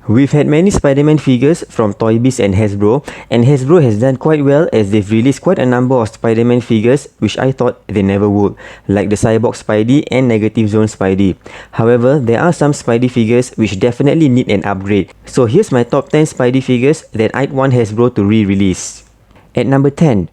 We've had many Spider-Man figures from Toys and Hasbro has done quite well as they've released quite a number of Spider-Man figures which I thought they never would, like the Cyborg Spidey and Negative Zone Spidey. However, there are some Spidey figures which definitely need an upgrade. So here's my top 10 Spidey figures that I'd want Hasbro to re-release. At number 10,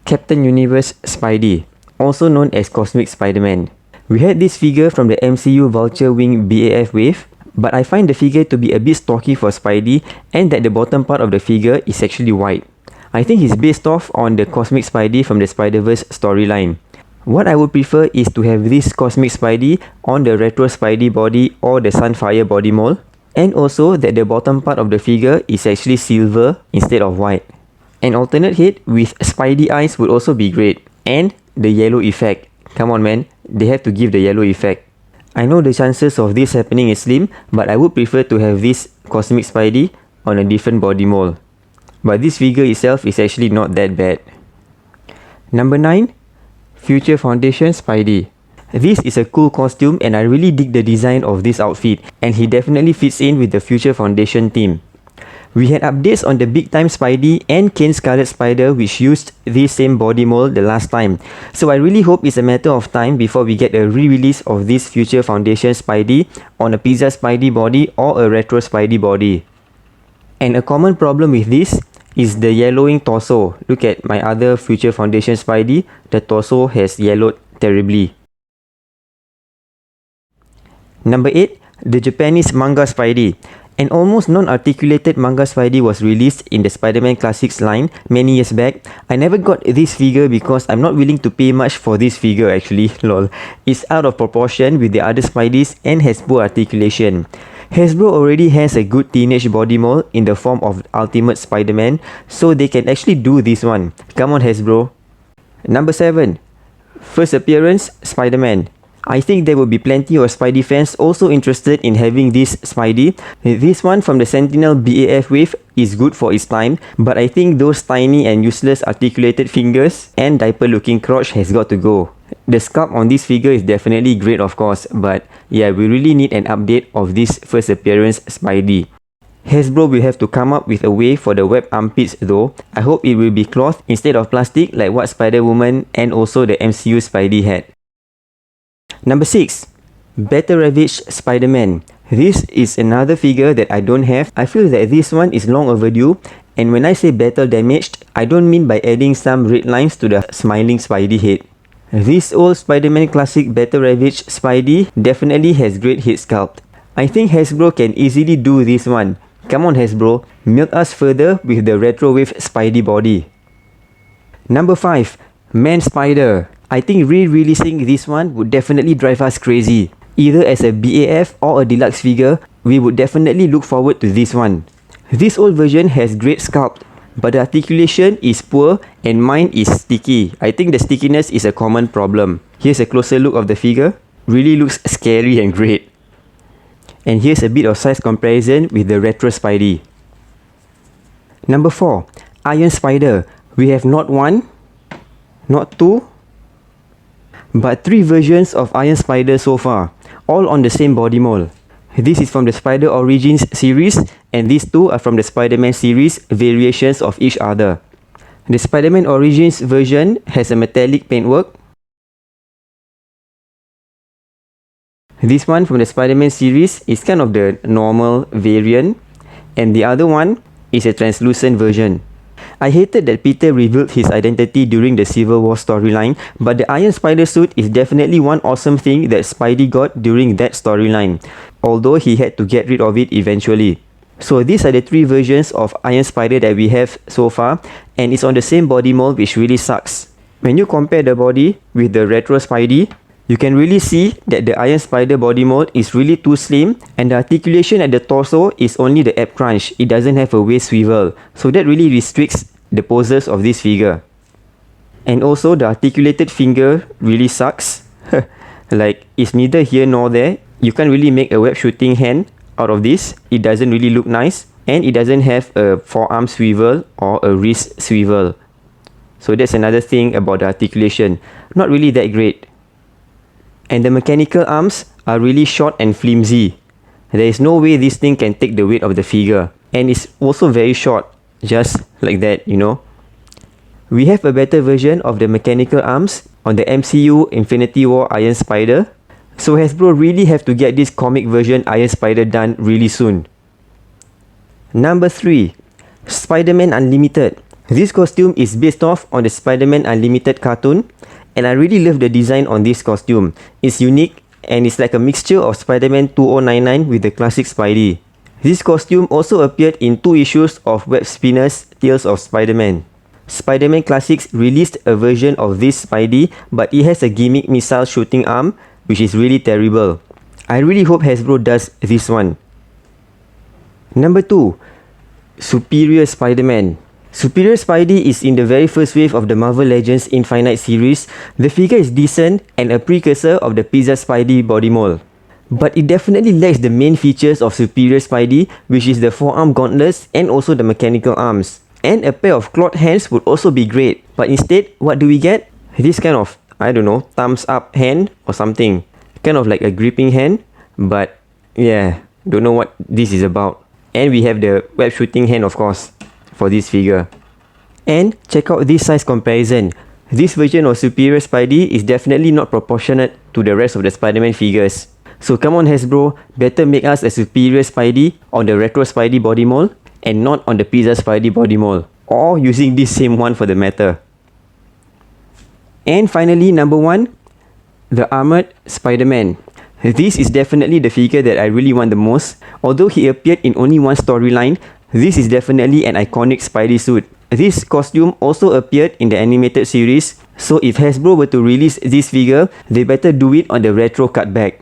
Captain Universe Spidey, also known as Cosmic Spider-Man. We had this figure from the MCU Vulture Wing BAF wave, but I find the figure to be a bit stocky for Spidey and that the bottom part of the figure is actually white. I think he's based off on the Cosmic Spidey from the Spider-Verse storyline. What I would prefer is to have this Cosmic Spidey on the Retro Spidey body or the Sunfire body mold, and also that the bottom part of the figure is actually silver instead of white. An alternate head with Spidey eyes would also be great, and the yellow effect. Come on man, they have to give the yellow effect. I know the chances of this happening is slim, but I would prefer to have this Cosmic Spidey on a different body mold. But this figure itself is actually not that bad. Number 9, Future Foundation Spidey. This is a cool costume and I really dig the design of this outfit, and he definitely fits in with the Future Foundation theme. We had updates on the Big Time Spidey and Kane Scarlet Spider which used this same body mold the last time. So I really hope it's a matter of time before we get a re-release of this Future Foundation Spidey on a Pizza Spidey body or a Retro Spidey body. And a common problem with this is the yellowing torso. Look at my other Future Foundation Spidey, the torso has yellowed terribly. Number 8, the Japanese Manga Spidey. An almost non-articulated Manga Spidey was released in the Spider-Man Classics line many years back. I never got this figure because I'm not willing to pay much for this figure actually, lol. It's out of proportion with the other Spideys and has poor articulation. Hasbro already has a good teenage body mold in the form of Ultimate Spider-Man, so they can actually do this one. Come on Hasbro. Number 7, first appearance Spider-Man. I think there will be plenty of Spidey fans also interested in having this Spidey. This one from the Sentinel BAF wave is good for its time, but I think those tiny and useless articulated fingers and diaper looking crotch has got to go. The sculpt on this figure is definitely great of course, but yeah, we really need an update of this first appearance Spidey. Hasbro will have to come up with a way for the web armpits though. I hope it will be cloth instead of plastic like what Spider-Woman and also the MCU Spidey had. Number 6, Better Ravage Spider-Man. This is another figure that I don't have. I feel that this one is long overdue, and when I say battle damaged, I don't mean by adding some red lines to the smiling Spidey head. This old Spider-Man classic Better Ravage Spidey definitely has great head sculpt. I think Hasbro can easily do this one. Come on Hasbro, milk us further with the Retro Wave Spidey body. Number 5, Man Spider. I think re-releasing this one would definitely drive us crazy. Either as a BAF or a deluxe figure, we would definitely look forward to this one. This old version has great sculpt, but the articulation is poor and mine is sticky. I think the stickiness is a common problem. Here's a closer look of the figure. Really looks scary and great. And here's a bit of size comparison with the Retro Spidey. Number 4, Iron Spider. We have not one, not two, but 3 versions of Iron Spider so far, all on the same body mold. This is from the Spider Origins series, and these two are from the Spider-Man series, variations of each other. The Spider-Man Origins version has a metallic paintwork. This one from the Spider-Man series is kind of the normal variant, and the other one is a translucent version. I hated that Peter revealed his identity during the Civil War storyline, but the Iron Spider suit is definitely one awesome thing that Spidey got during that storyline, although he had to get rid of it eventually. So these are the 3 versions of Iron Spider that we have so far, and it's on the same body mold which really sucks. When you compare the body with the Retro Spidey, you can really see that the Iron Spider body mold is really too slim, and the articulation at the torso is only the ab crunch. It doesn't have a waist swivel, so that really restricts the poses of this figure. And also the articulated finger really sucks. Like it's neither here nor there. You can't really make a web shooting hand out of this. It doesn't really look nice, and it doesn't have a forearm swivel or a wrist swivel. So that's another thing about the articulation. Not really that great. And the mechanical arms are really short and flimsy. There is no way this thing can take the weight of the figure. And it's also very short, just like that, you know. We have a better version of the mechanical arms on the MCU Infinity War Iron Spider. So Hasbro really have to get this comic version Iron Spider done really soon. Number 3. Spiderman Unlimited. This costume is based off on the Spiderman Unlimited cartoon, and I really love the design on this costume. It's unique and it's like a mixture of Spider-Man 2099 with the classic Spidey. This costume also appeared in 2 issues of Web Spinner's Tales of Spider-Man. Spider-Man Classics released a version of this Spidey, but it has a gimmick missile shooting arm, which is really terrible. I really hope Hasbro does this one. Number 2. Superior Spider-Man. Superior Spidey is in the very first wave of the Marvel Legends Infinite series. The figure is decent and a precursor of the Pizza Spidey body mold. But it definitely lacks the main features of Superior Spidey, which is the forearm gauntlets and also the mechanical arms. And a pair of clawed hands would also be great. But instead, what do we get? This kind of, I don't know, thumbs up hand or something. Kind of like a gripping hand. But yeah, don't know what this is about. And we have the web shooting hand, of course, for this figure. And check out this size comparison. This version of Superior Spidey is definitely not proportionate to the rest of the Spider-Man figures. So come on Hasbro, better make us a Superior Spidey on the Retro Spidey body mold and not on the Pizza Spidey body mold, or using this same one for the matter. And finally, number 1, the Armored Spider-Man. This is definitely the figure that I really want the most. Although he appeared in only one storyline, this is definitely an iconic Spidey suit. This costume also appeared in the animated series, so if Hasbro were to release this figure, they better do it on the retro cutback.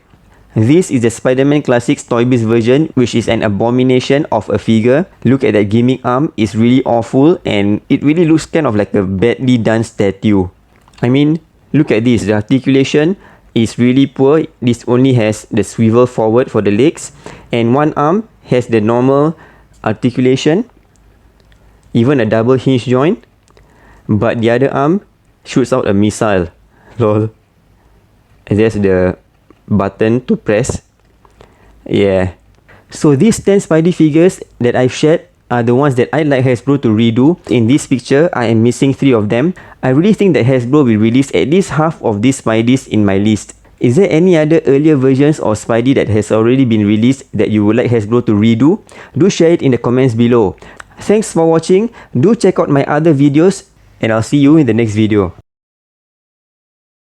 This is the Spider-Man Classics Toy Biz version, which is an abomination of a figure. Look at that gimmick arm, it's really awful and it really looks kind of like a badly done statue. I mean, look at this, the articulation is really poor. This only has the swivel forward for the legs and one arm has the normal articulation, even a double hinge joint, but the other arm shoots out a missile. Lol. And there's the button to press. Yeah. So these 10 Spidey figures that I've shared are the ones that I'd like Hasbro to redo. In this picture, I am missing 3 of them. I really think that Hasbro will release at least half of these Spideys in my list. Is there any other earlier versions of Spidey that has already been released that you would like Hasbro to redo? Do share it in the comments below. Thanks for watching. Do check out my other videos and I'll see you in the next video.